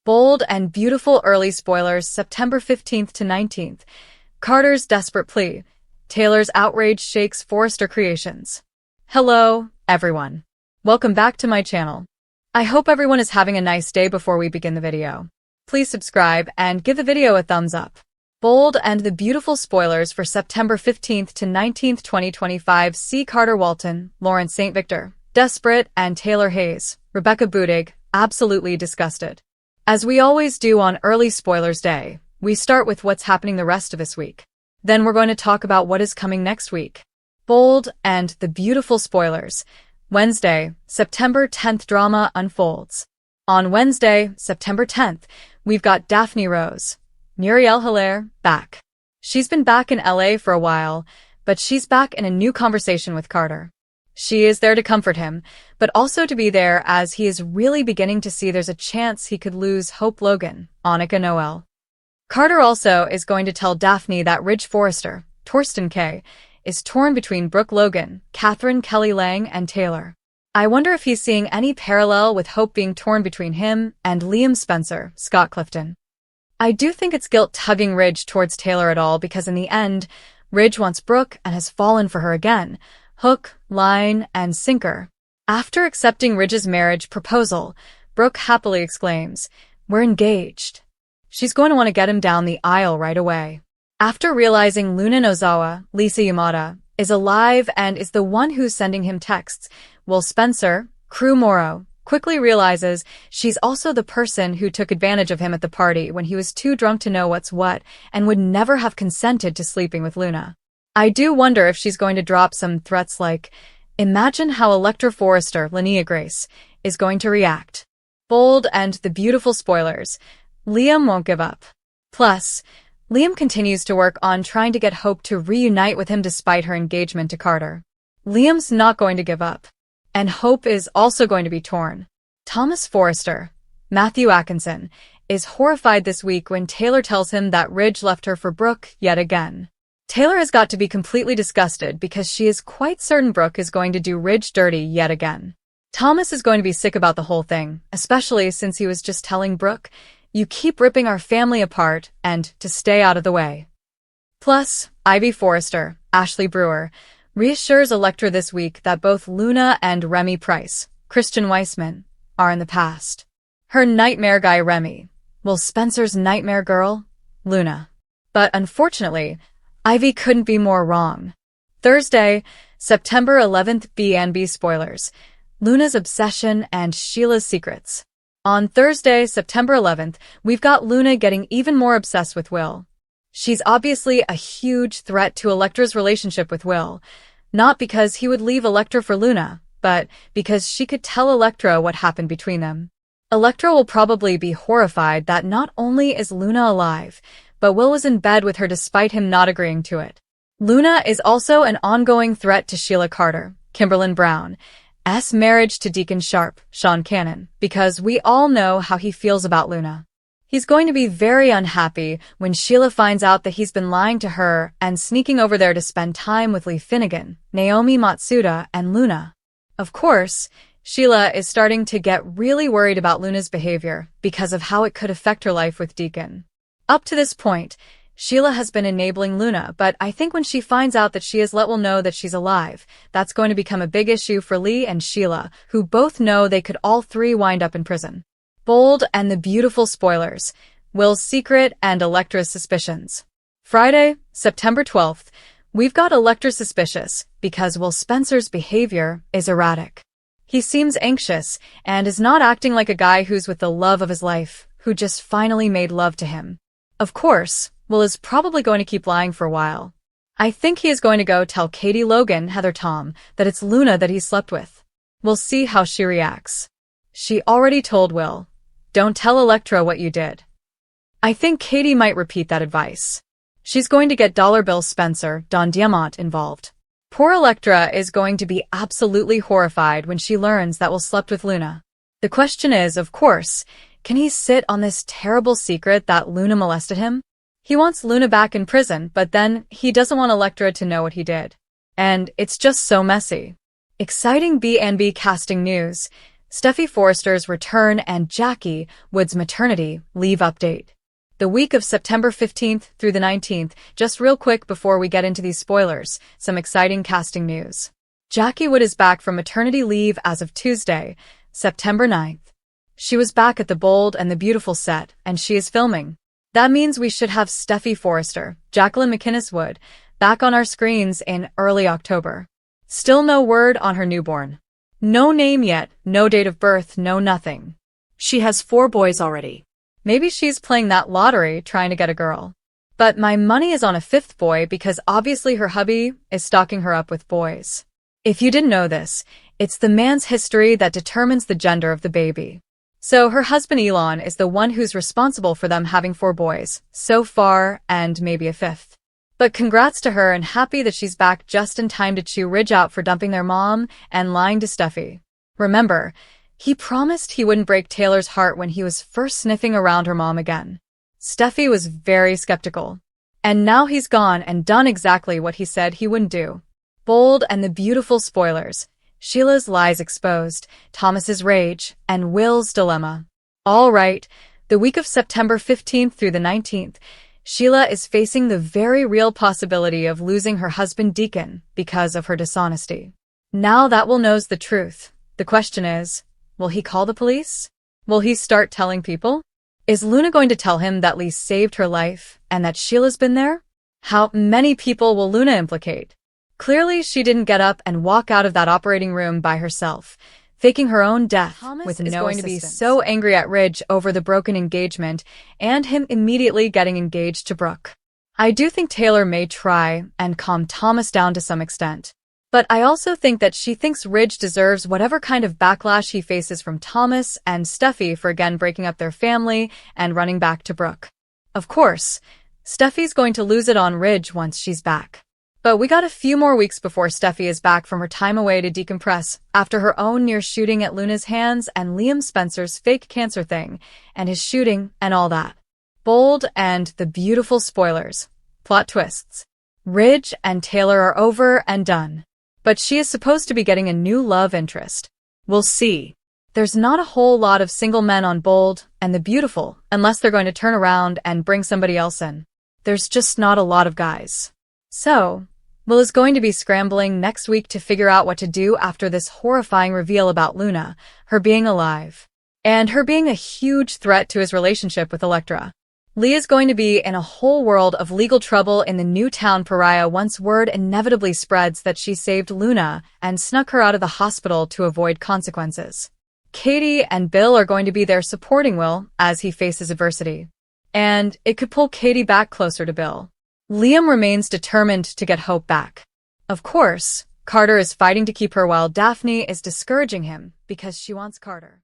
Bold and beautiful early spoilers September 15th to 19th. Carter's desperate plea. Taylor's outrage shakes Forrester Creations. Hello, everyone. Welcome back to my channel. I hope everyone is having a nice day before we begin the video. Please subscribe and give the video a thumbs up. Bold and the beautiful spoilers for September 15th to 19th, 2025 see Carter Walton, Lawrence St. Victor, desperate, and Taylor Hayes, Rebecca Budig, absolutely disgusted. As we always do on Early Spoilers Day, we start with what's happening the rest of this week. Then we're going to talk about what is coming next week. Bold and the beautiful spoilers. Wednesday, September 10th drama unfolds. On Wednesday, September 10th, we've got Daphne Rose, Muriel Hilaire, back. She's been back in LA for a while, but she's back in a new conversation with Carter. She is there to comfort him, but also to be there as he is really beginning to see there's a chance he could lose Hope Logan, Annika Noel. Carter also is going to tell Daphne that Ridge Forrester, Torsten K., is torn between Brooke Logan, Catherine Kelly Lang, and Taylor. I wonder if he's seeing any parallel with Hope being torn between him and Liam Spencer, Scott Clifton. I do think it's guilt tugging Ridge towards Taylor at all because in the end, Ridge wants Brooke and has fallen for her again. Hook, line, and sinker. After accepting Ridge's marriage proposal, Brooke happily exclaims, "We're engaged." She's going to want to get him down the aisle right away. After realizing Luna Nozawa, Lisa Yamada, is alive and is the one who's sending him texts, Will Spencer, Crew Morrow, quickly realizes she's also the person who took advantage of him at the party when he was too drunk to know what's what and would never have consented to sleeping with Luna. I do wonder if she's going to drop some threats like, imagine how Electra Forrester, Linnea Grace, is going to react. Bold and the beautiful spoilers. Liam won't give up. Plus, Liam continues to work on trying to get Hope to reunite with him despite her engagement to Carter. Liam's not going to give up. And Hope is also going to be torn. Thomas Forrester, Matthew Atkinson, is horrified this week when Taylor tells him that Ridge left her for Brooke yet again. Taylor has got to be completely disgusted because she is quite certain Brooke is going to do Ridge dirty yet again. Thomas is going to be sick about the whole thing, especially since he was just telling Brooke, "You keep ripping our family apart and to stay out of the way." Plus, Ivy Forrester, Ashley Brewer, reassures Electra this week that both Luna and Remy Price, Christian Weissman, are in the past. Her nightmare guy Remy, Will Spencer's nightmare girl, Luna. But unfortunately, Ivy couldn't be more wrong. Thursday, September 11th B&B spoilers. Luna's obsession and Sheila's secrets. On Thursday, September 11th, we've got Luna getting even more obsessed with Will. She's obviously a huge threat to Electra's relationship with Will, not because he would leave Electra for Luna, but because she could tell Electra what happened between them. Electra will probably be horrified that not only is Luna alive, but Will was in bed with her despite him not agreeing to it. Luna is also an ongoing threat to Sheila Carter, Kimberlyn Brown's marriage to Deacon Sharp, Sean Cannon, because we all know how he feels about Luna. He's going to be very unhappy when Sheila finds out that he's been lying to her and sneaking over there to spend time with Lee Finnegan, Naomi Matsuda, and Luna. Of course, Sheila is starting to get really worried about Luna's behavior because of how it could affect her life with Deacon. Up to this point, Sheila has been enabling Luna, but I think when she finds out that she has let Will know that she's alive, that's going to become a big issue for Lee and Sheila, who both know they could all three wind up in prison. Bold and the beautiful spoilers. Will's secret and Electra's suspicions. Friday, September 12th, we've got Electra suspicious because Will Spencer's behavior is erratic. He seems anxious and is not acting like a guy who's with the love of his life, who just finally made love to him. Of course, Will is probably going to keep lying for a while. I think he is going to go tell Katie Logan, Heather Tom, that it's Luna that he slept with. We'll see how she reacts. She already told Will, "Don't tell Electra what you did." I think Katie might repeat that advice. She's going to get Dollar Bill Spencer, Don Diamont, involved. Poor Electra is going to be absolutely horrified when she learns that Will slept with Luna. The question is, of course, can he sit on this terrible secret that Luna molested him? He wants Luna back in prison, but then he doesn't want Electra to know what he did. And it's just so messy. Exciting B&B casting news. Steffi Forrester's return and Jackie Wood's maternity leave update. The week of September 15th through the 19th, just real quick before we get into these spoilers, some exciting casting news. Jackie Wood is back from maternity leave as of Tuesday, September 9th. She was back at the Bold and the Beautiful set, and she is filming. That means we should have Steffi Forrester, Jacqueline McInnes Wood, back on our screens in early October. Still no word on her newborn. No name yet, no date of birth, no nothing. She has 4 boys already. Maybe she's playing that lottery trying to get a girl. But my money is on a 5th boy because obviously her hubby is stocking her up with boys. If you didn't know this, it's the man's history that determines the gender of the baby. So her husband Elon is the one who's responsible for them having 4 boys, so far, and maybe a 5th. But congrats to her and happy that she's back just in time to chew Ridge out for dumping their mom and lying to Steffi. Remember, he promised he wouldn't break Taylor's heart when he was first sniffing around her mom again. Steffi was very skeptical. And now he's gone and done exactly what he said he wouldn't do. Bold and the Beautiful spoilers. Sheila's lies exposed, Thomas's rage, and Will's dilemma. All right, the week of September 15th through the 19th, Sheila is facing the very real possibility of losing her husband Deacon because of her dishonesty. Now that Will knows the truth, the question is, will he call the police? Will he start telling people? Is Luna going to tell him that Lee saved her life and that Sheila's been there? How many people will Luna implicate? Clearly, she didn't get up and walk out of that operating room by herself, faking her own death with no assistance. Going to be so angry at Ridge over the broken engagement and him immediately getting engaged to Brooke. I do think Taylor may try and calm Thomas down to some extent. But I also think that she thinks Ridge deserves whatever kind of backlash he faces from Thomas and Steffi for again breaking up their family and running back to Brooke. Of course, Steffi's going to lose it on Ridge once she's back. But we got a few more weeks before Steffi is back from her time away to decompress after her own near shooting at Luna's hands and Liam Spencer's fake cancer thing and his shooting and all that. Bold and the Beautiful spoilers. Plot twists. Ridge and Taylor are over and done. But she is supposed to be getting a new love interest. We'll see. There's not a whole lot of single men on Bold and the Beautiful unless they're going to turn around and bring somebody else in. There's just not a lot of guys. So, Will is going to be scrambling next week to figure out what to do after this horrifying reveal about Luna, her being alive, and her being a huge threat to his relationship with Elektra. Lee is going to be in a whole world of legal trouble in the new town pariah once word inevitably spreads that she saved Luna and snuck her out of the hospital to avoid consequences. Katie and Bill are going to be there supporting Will as he faces adversity. And it could pull Katie back closer to Bill. Liam remains determined to get Hope back. Of course, Carter is fighting to keep her while Daphne is discouraging him because she wants Carter.